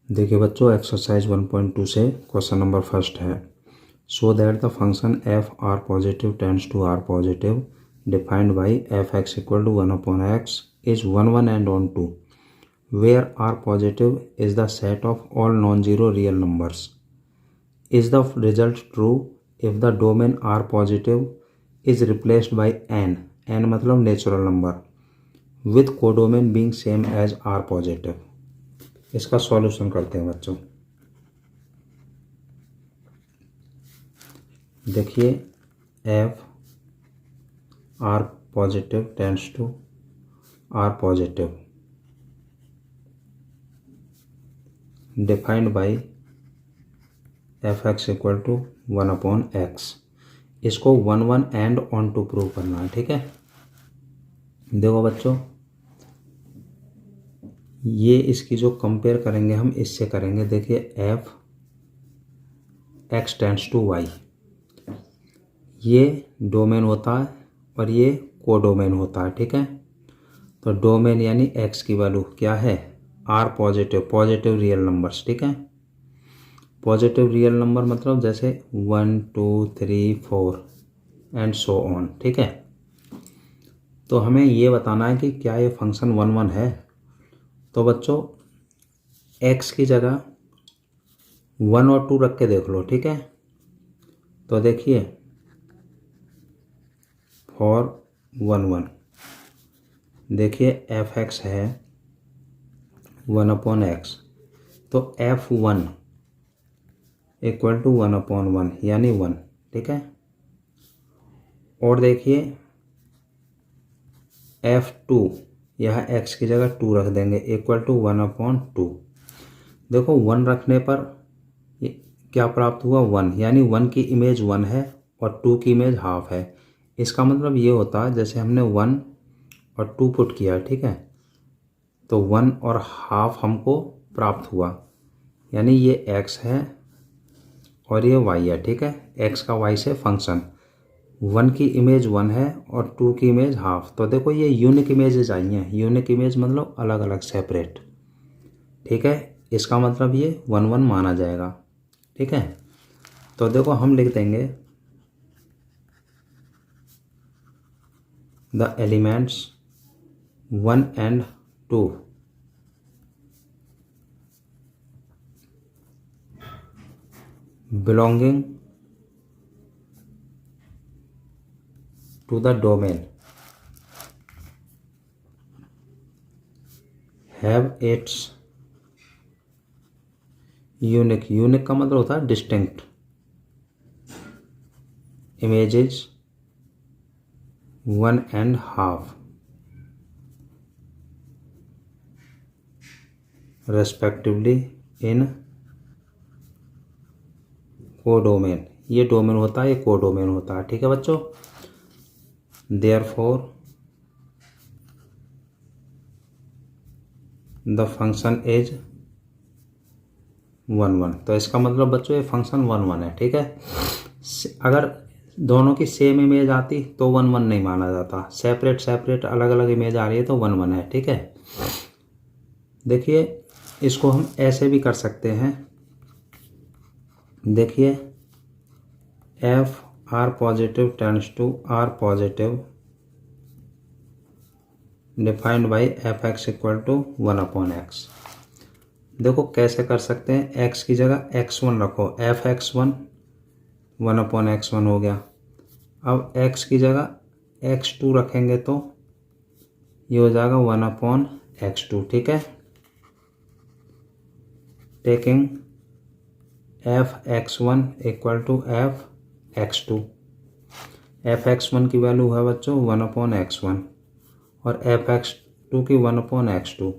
देखिए बच्चों, एक्सरसाइज 1.2 से क्वेश्चन नंबर फर्स्ट है। So that the function F R positive tends to R positive defined by F X equal to 1/x is 1 1 and on 2 where r positive is the set of all non-zero real numbers. Is the result true if the domain r positive is replaced by n मतलब natural number with codomain being same as r positive? इसका solution करते हैं बच्चों। देखिए, F R positive tends to R positive defined by F X equal to 1/x। इसको 1 1 and on 2 prove करना है, ठीक है। देखो बच्चों, ये इसकी जो कंपेयर करेंगे हम इससे करेंगे। देखिए, F X tends to Y, ये डोमेन होता है और ये कोडोमेन होता है, ठीक है। तो डोमेन यानी एक्स की वैल्यू क्या है, R positive, positive real numbers, ठीक है। पॉजिटिव रियल नंबर मतलब जैसे 1 2 3 4 एंड सो ऑन, ठीक है। तो हमें ये बताना है कि क्या ये फंक्शन 1 1 है। तो बच्चों, x की जगह 1 और 2 रख के देख लो, ठीक है। तो देखिए, फॉर 1 1 देखिए एफ एक्स है 1/x, तो f1 इक्वल टू 1/1 यानी 1, ठीक है। और देखिए f2, यह x की जगह 2 रख देंगे, इक्वल टू 1/2। देखो 1 रखने पर क्या प्राप्त हुआ, 1, यानी 1 की इमेज 1 है और 2 की इमेज हाफ है। इसका मतलब ये होता है जैसे हमने 1 और 2 पुट किया, ठीक है, तो 1 और हाफ हमको प्राप्त हुआ, यानी ये x है और ये y है, ठीक है। x का y से फंक्शन, 1 की इमेज 1 है और 2 की इमेज हाफ। तो देखो ये यूनिक इमेजेज आई हैं। यूनिक इमेज मतलब अलग अलग, सेपरेट, ठीक है। इसका मतलब ये 1 1 माना जाएगा, ठीक है। तो देखो हम लिख देंगे the elements 1 and 2 belonging to the domain have its unique, unique का मतलब होता है डिस्टिंक्ट, इमेजेस 1 1/2 रेस्पेक्टिवली इन कोडोमेन। ये डोमेन होता है, ये कोडोमेन होता है, ठीक है बच्चों। Therefore the function is 1 1। तो इसका मतलब बच्चों ये फंक्शन 1 1 है, ठीक है। अगर दोनों की सेम इमेज आती तो 1 1 नहीं माना जाता। सेपरेट सेपरेट अलग अलग इमेज आ रही है तो 1 1 है, ठीक है। देखिए, इसको हम ऐसे भी कर सकते हैं। देखिए, F R positive tends to R positive defined by F X equal to 1/x। देखो कैसे कर सकते हैं, x की जगह x1 रखो, एफ x1 1/x1 हो गया। अब x की जगह x2 रखेंगे तो ये हो जाएगा 1/x2, ठीक है। Taking F x1 equal to F x2। F x1 की वैल्यू है बच्चों 1/x1 और एफ x2 की 1/x2।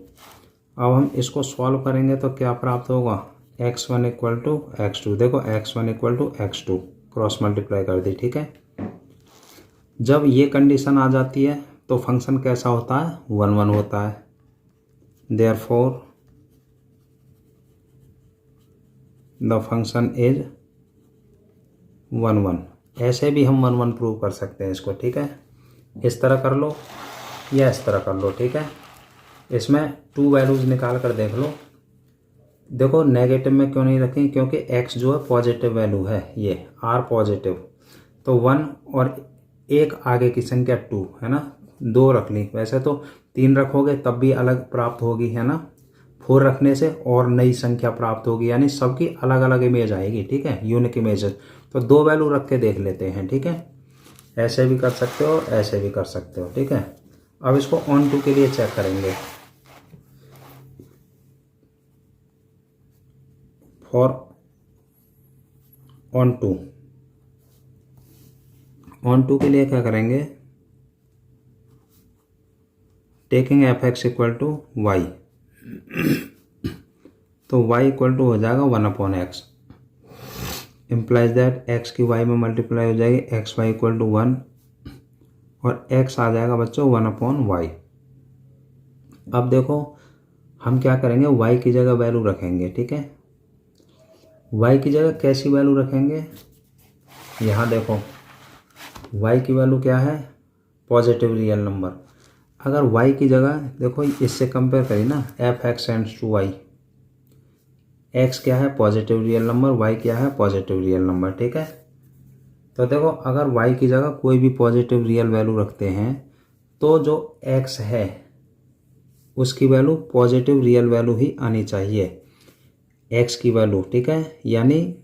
अब हम इसको सॉल्व करेंगे तो क्या प्राप्त होगा, x1 इक्वल टू x2। देखो x1 equal to x2 cross multiply कर दी, ठीक है। जब ये कंडीशन आ जाती है तो फंक्शन कैसा होता है, 1 1 होता है। Therefore the function is 1 1। ऐसे भी हम 1 1 प्रूव कर सकते हैं इसको, ठीक है। इस तरह कर लो या इस तरह कर लो, ठीक है। इसमें 2 वैल्यूज निकाल कर देख लो। देखो नेगेटिव में क्यों नहीं रखेंगे, क्योंकि x जो है पॉजिटिव वैल्यू है, ये r पॉजिटिव, तो 1 और एक आगे की संख्या 2 है ना, 2 रख ली। वैसे तो 3 रखोगे तब भी अलग प्राप्त होगी है ना, 4 रखने से और नई संख्या प्राप्त होगी, यानी सबकी अलग अलग इमेज आएगी। ठीक है, यूनिक इमेजेस। तो 2 वैल्यू रख के देख लेते हैं। ठीक है, ऐसे भी कर सकते हो, ऐसे भी कर सकते हो। ठीक है, अब इसको ऑन टू के लिए चेक करेंगे। फॉर ऑन टू के लिए क्या करेंगे, taking F X equal to Y, तो y इक्वल टू हो जाएगा 1/x, इम्प्लाइज दैट x की y में मल्टीप्लाई हो जाएगी, एक्स वाई इक्वल टू 1 और x आ जाएगा बच्चों 1/y। अब देखो हम क्या करेंगे, y की जगह वैल्यू रखेंगे। ठीक है, y की जगह कैसी वैल्यू रखेंगे, यहाँ देखो y की वैल्यू क्या है, पॉजिटिव रियल नंबर। अगर y की जगह देखो इससे कंपेयर करें ना, F X tends to Y, x क्या है पॉजिटिव रियल नंबर, y क्या है पॉजिटिव रियल नंबर। ठीक है, तो देखो अगर y की जगह कोई भी पॉजिटिव रियल वैल्यू रखते हैं तो जो x है उसकी वैल्यू पॉजिटिव रियल वैल्यू ही आनी चाहिए, x की वैल्यू। ठीक है, यानी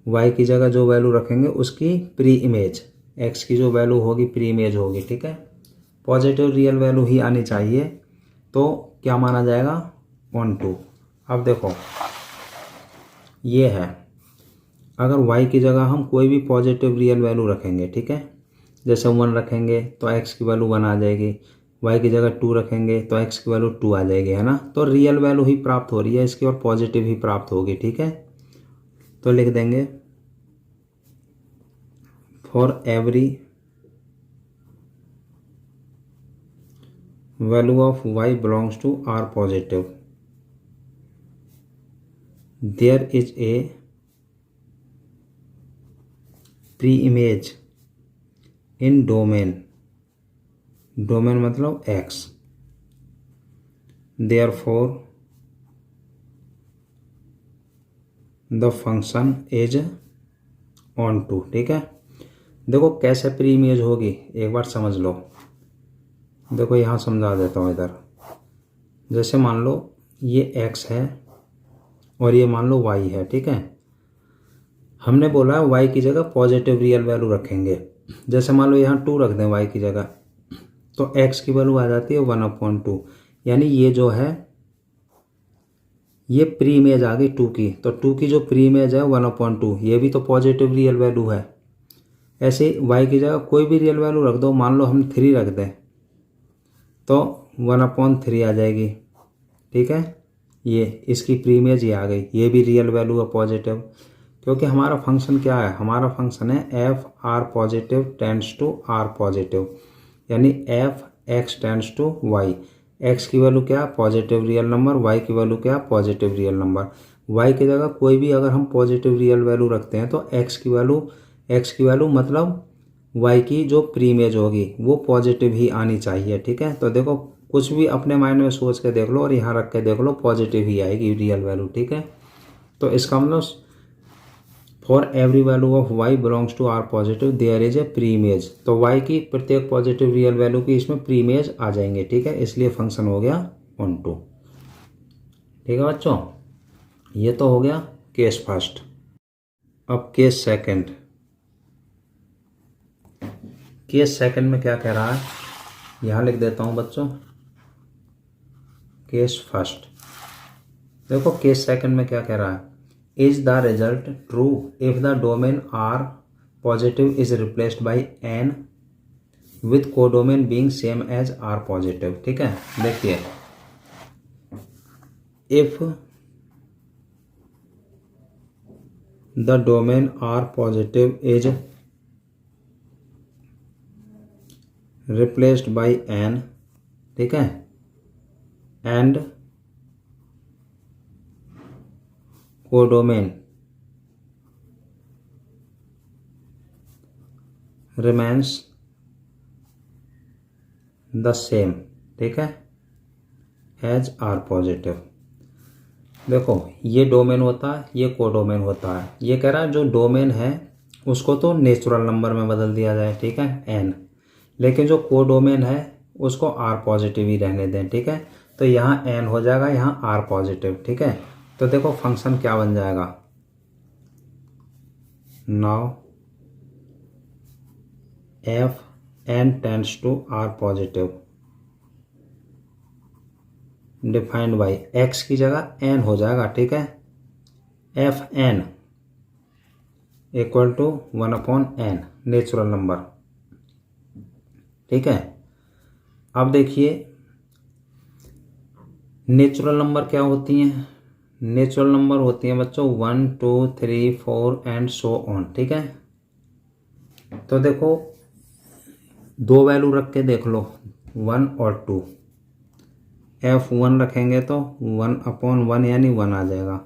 y की जगह जो वैल्यू रखेंगे उसकी प्री इमेज, x की जो वैल्यू होगी प्री इमेज होगी। ठीक है, पॉजिटिव रियल वैल्यू ही आनी चाहिए, तो क्या माना जाएगा, ऑन टू। अब देखो ये है, अगर y की जगह हम कोई भी पॉजिटिव रियल वैल्यू रखेंगे, ठीक है, जैसे 1 रखेंगे तो x की वैल्यू 1 आ जाएगी, y की जगह 2 रखेंगे तो x की वैल्यू 2 आ जाएगी, है ना। तो रियल वैल्यू ही प्राप्त हो रही है इसकी और पॉजिटिव ही प्राप्त होगी। ठीक है, तो लिख देंगे for every value of y belongs to r positive, there is a pre image in domain, domain मतलब x, therefore the function is onto. ठीक है, देखो कैसे प्री इमेज होगी एक बार समझ लो। देखो यहाँ समझा देता हूँ इधर, जैसे मान लो ये x है और ये मान लो y है। ठीक है, हमने बोला y की जगह पॉजिटिव रियल वैल्यू रखेंगे, जैसे मान लो यहाँ 2 रख दें y की जगह, तो x की वैल्यू आ जाती है 1/2, यानी ये जो है ये प्री इमेज आ गई 2 की, तो 2 की जो प्री इमेज है 1/2, ये भी तो पॉजिटिव रियल वैल्यू है। ऐसे y की जगह कोई भी रियल वैल्यू रख दो, मान लो हम 3 रख दें तो 1/3 आ जाएगी। ठीक है, ये इसकी प्री इमेज ये आ गई, ये भी रियल वैल्यू है पॉजिटिव, क्योंकि हमारा फंक्शन क्या है, हमारा फंक्शन है F R positive tends to R positive, यानी F X tends to Y. X की वैल्यू क्या, पॉजिटिव रियल नंबर, वाई की वैल्यू क्या, पॉजिटिव रियल नंबर। वाई की जगह कोई भी अगर हम पॉजिटिव रियल वैल्यू रखते हैं तो एक्स की वैल्यू मतलब वाई की जो प्री इमेज होगी वो पॉजिटिव ही आनी चाहिए। ठीक है, तो देखो कुछ भी अपने माइंड में सोच के देख लो और यहाँ रख के देख लो, पॉजिटिव ही आएगी रियल वैल्यू। ठीक है, तो इसका मतलब for every value of y belongs to r positive there is a pre image, तो y की प्रत्येक पॉजिटिव रियल वैल्यू की इसमें प्री इमेज आ जाएंगे। ठीक है, इसलिए फंक्शन हो गया ऑन टू। ठीक है बच्चों, ये तो हो गया केस फर्स्ट। अब केस सेकंड, केस सेकंड में क्या कह रहा है, यहाँ लिख देता हूँ बच्चों केस फर्स्ट। देखो केस सेकंड में क्या कह रहा है, is the result true if the domain R positive is replaced by N with codomain being same as R positive. ठीक है, देखिए if the domain R positive is replaced by N, ठीक है, and codomain remains the same, ठीक है, as R positive. देखो ये domain होता है, ये कोडोमेन होता है। ये कह रहा है जो डोमेन है उसको तो नेचुरल नंबर में बदल दिया जाए, ठीक है, n। लेकिन जो कोडोमेन है उसको r पॉजिटिव ही रहने दें, ठीक है। तो यहाँ n हो जाएगा, यहाँ r पॉजिटिव, ठीक है। तो देखो फंक्शन क्या बन जाएगा, now f n tends to r positive defined by x की जगह n हो जाएगा, ठीक है। F N equal to 1/n natural number, ठीक है। अब देखिए नेचुरल नंबर क्या होती हैं। नेचुरल नंबर होती हैं बच्चों 1 2 3 4 एंड सो ऑन, ठीक है। तो देखो दो वैल्यू रख के देख लो 1 और 2। F1 रखेंगे तो 1/1 यानी 1 आ जाएगा,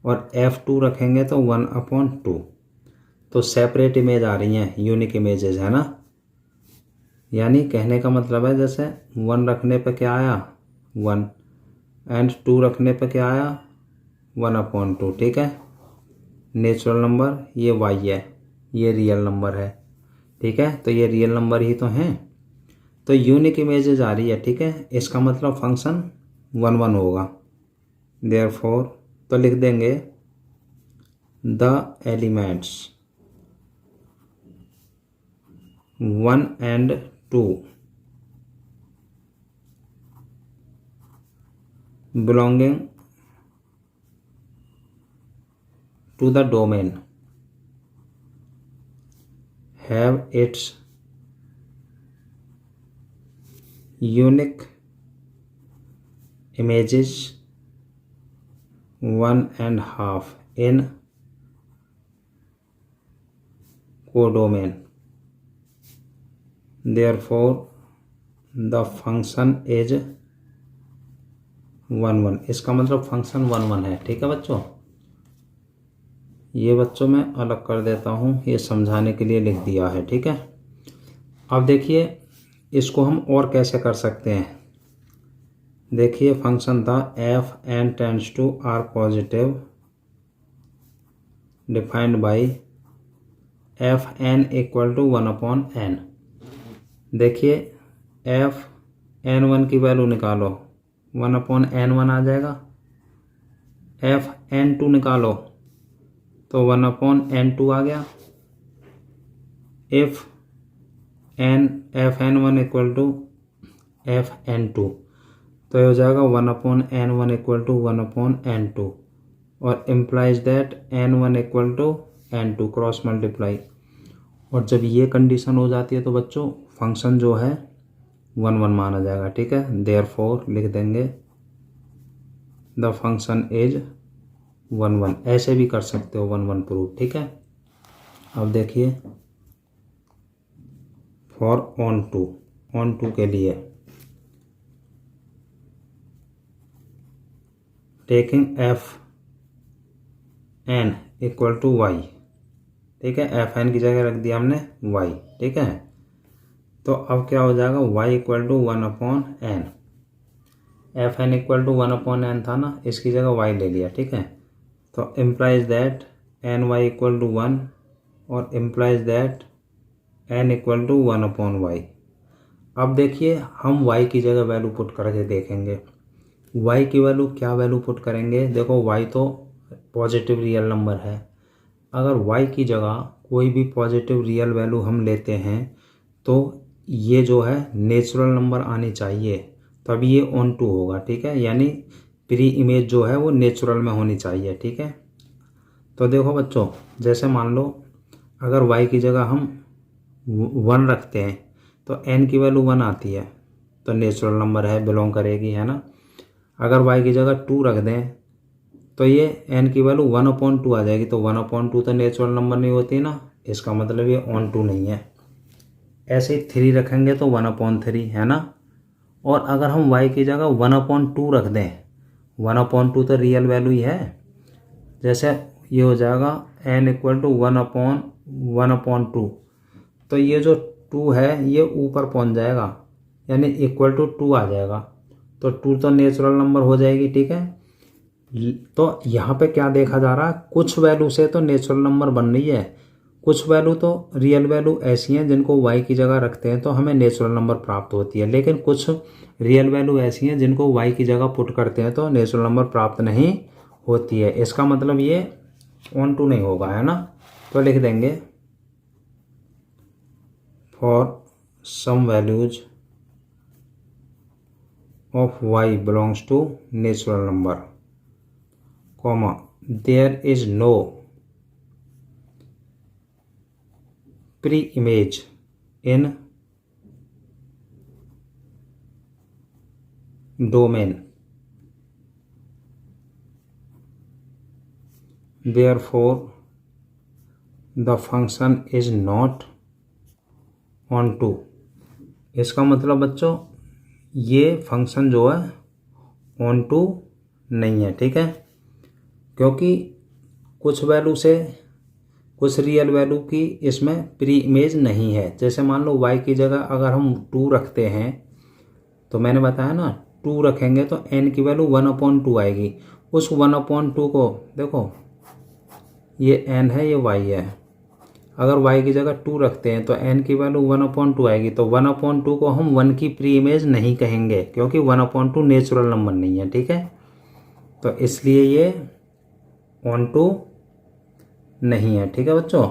और F2 रखेंगे तो 1/2। तो सेपरेट इमेज आ रही हैं, यूनिक इमेजेस है ना। यानी कहने का मतलब है जैसे 1 रखने पे क्या आया 1 एंड 2 रखने पे क्या आया 1/2, ठीक है। नेचुरल नंबर ये y है, ये रियल नंबर है, ठीक है। तो ये रियल नंबर ही तो हैं, तो यूनिक इमेजेस आ रही है, ठीक है। इसका मतलब फंक्शन 1 1 होगा। देयरफॉर तो लिख देंगे the elements 1 and 2 belonging to the domain have its unique images 1.5 in codomain. Therefore the function is 1 1। इसका मतलब फंक्शन 1 1 है, ठीक है बच्चों। ये बच्चों मैं अलग कर देता हूँ, ये समझाने के लिए लिख दिया है, ठीक है। अब देखिए इसको हम और कैसे कर सकते हैं। देखिए फंक्शन था F N tends to R positive defined by F N equal to 1/n। देखिए एफ एन 1 की वैल्यू निकालो 1/n1 आ जाएगा। एफ एन 2 निकालो तो 1/n2 आ गया। If F N 1 equal to F N 2 तो ये हो जाएगा 1/n1 इक्वल टू 1/n2, और implies that n1 equal to n2 cross multiply. और जब ये कंडीशन हो जाती है तो बच्चों फंक्शन जो है 1 1 माना जाएगा, ठीक है। देयरफॉर लिख देंगे द फंक्शन इज 1 1। ऐसे भी कर सकते हो 1 1 प्रूफ, ठीक है। अब देखिए फॉर ऑन टू के लिए taking F N equal to Y, ठीक है। एफ एन की जगह रख दिया हमने वाई, ठीक है। तो अब क्या हो जाएगा y equal to 1/n। F N equal to 1/n था ना, इसकी जगह y ले लिया, ठीक है। तो implies that N Y equal to 1 और implies that n equal to 1/y। अब देखिए हम y की जगह वैल्यू पुट करके देखेंगे। y की वैल्यू क्या वैल्यू पुट करेंगे। देखो y तो पॉजिटिव रियल नंबर है, अगर y की जगह कोई भी पॉजिटिव रियल वैल्यू हम लेते हैं तो ये जो है नेचुरल नंबर आनी चाहिए, तभी ये ऑन टू होगा, ठीक है। यानी प्री इमेज जो है वो नेचुरल में होनी चाहिए, ठीक है। तो देखो बच्चों जैसे मान लो अगर y की जगह हम 1 रखते हैं तो n की वैल्यू 1 आती है तो नेचुरल नंबर है, बिलोंग करेगी, है ना। अगर y की जगह 2 रख दें तो ये n की वैल्यू 1/2 आ जाएगी, तो 1/2 तो नेचुरल नंबर नहीं होती ना, इसका मतलब ये ऑन टू नहीं है। ऐसे ही 3 रखेंगे तो 1/3 है ना। और अगर हम y की जगह 1/2 रख दें, 1/2 तो रियल वैल्यू ही है, जैसे ये हो जाएगा n इक्वल टू 1/2। तो ये जो 2 है ये ऊपर पहुंच जाएगा, यानी इक्वल टू 2 आ जाएगा, तो 2 तो नेचुरल नंबर हो जाएगी, ठीक है। तो यहाँ पे क्या देखा जा रहा है, कुछ वैल्यू से तो नेचुरल नंबर बन रही है, कुछ वैल्यू तो रियल वैल्यू ऐसी हैं जिनको y की जगह रखते हैं तो हमें नेचुरल नंबर प्राप्त होती है, लेकिन कुछ रियल वैल्यू ऐसी हैं जिनको y की जगह पुट करते हैं तो नेचुरल नंबर प्राप्त नहीं होती है। इसका मतलब ये 1 2 नहीं होगा, है ना। तो लिख देंगे for some values of y belongs to natural number, comma there is no pre image in domain, therefore the function is not on to। इसका मतलब बच्चों ये फंक्शन जो है ऑन टू नहीं है, ठीक है, क्योंकि कुछ वैल्यू से कुछ रियल वैल्यू की इसमें प्री इमेज नहीं है। जैसे मान लो y की जगह अगर हम 2 रखते हैं तो मैंने बताया ना 2 रखेंगे तो n की वैल्यू 1/2 आएगी। उस 1/2 को देखो, ये n है ये y है, अगर y की जगह 2 रखते हैं तो n की वैल्यू 1/2 आएगी। तो 1/2 को हम 1 की प्री इमेज नहीं कहेंगे क्योंकि 1/2 नेचुरल नंबर नहीं है, ठीक है। तो इसलिए ये ऑन टू नहीं है, ठीक है बच्चों।